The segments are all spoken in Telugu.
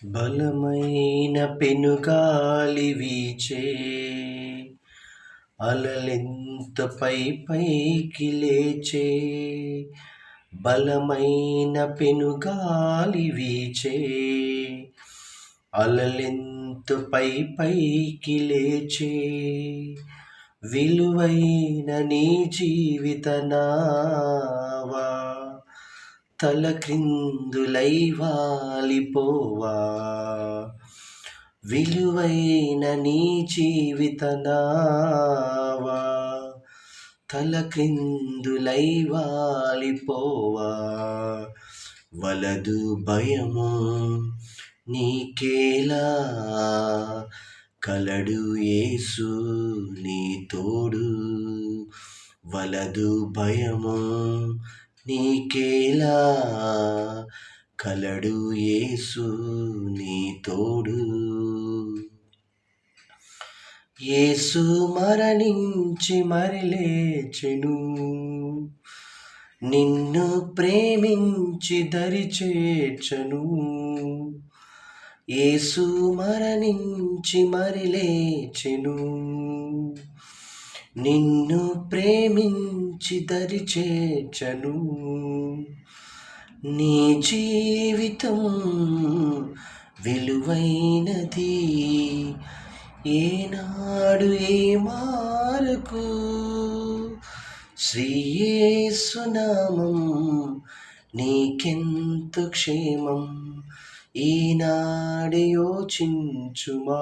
బలమైన పెనుగాలి వీచే, అలలెంత పైకి లేచే. బలమైన పెనుగాలి వీచే, అలలెంత పైకి లేచే. విలువైన నీ జీవిత నావా తలక్రిందులై వాలిపోవా. విలువైన నీ జీవిత నావా తలక్రిందులై వాలిపోవా. వలదు భయము నీకేలా, కలడు యేసు నీ తోడు. వలదు భయము నీకేలా, కలడు యేసు నీ తోడు. యేసు మరణించి మరి లేచెను, నిన్ను ప్రేమించి దరి చేర్చెను. యేసు మరణించి మరి లేచెను, నిన్ను ప్రేమించి దరి చేర్చెను. నీ జీవితం విలువైనది, ఏనాడు ఏ మారకు. శ్రీ యేసు నామం నీకెంత క్షేమం, ఈనాడు యోచించుమా.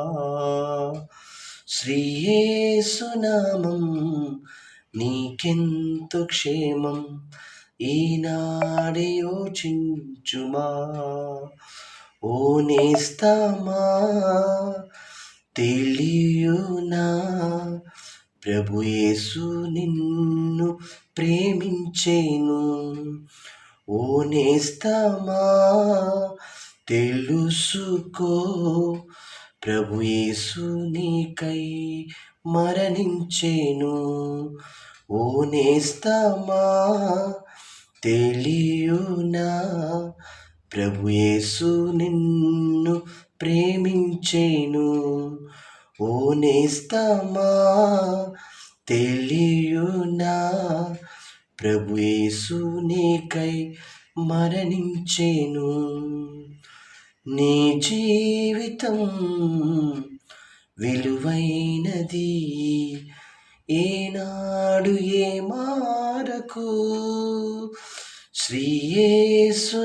శ్రీ యేసు నామం నీకెంత క్షేమం, ఈనాడు యోచించుమా. ఓ నేస్తమా తెలియునా, ప్రభు యేసు నిన్ను ప్రేమించెను. ఓ నేస్తమా తెలుసుకో, ప్రభు యేసు నీకై మరణించెను. ఓ నేస్తమా తెలియునా, ప్రభు యేసు నిన్ను ప్రేమించెను. ఓ నేస్తమా తెలియునా, ప్రభు యేసు నీకై మరణించెను. నీ జీవితం విలువైనది, ఏనాడు ఏ మారకు. శ్రీ యేసు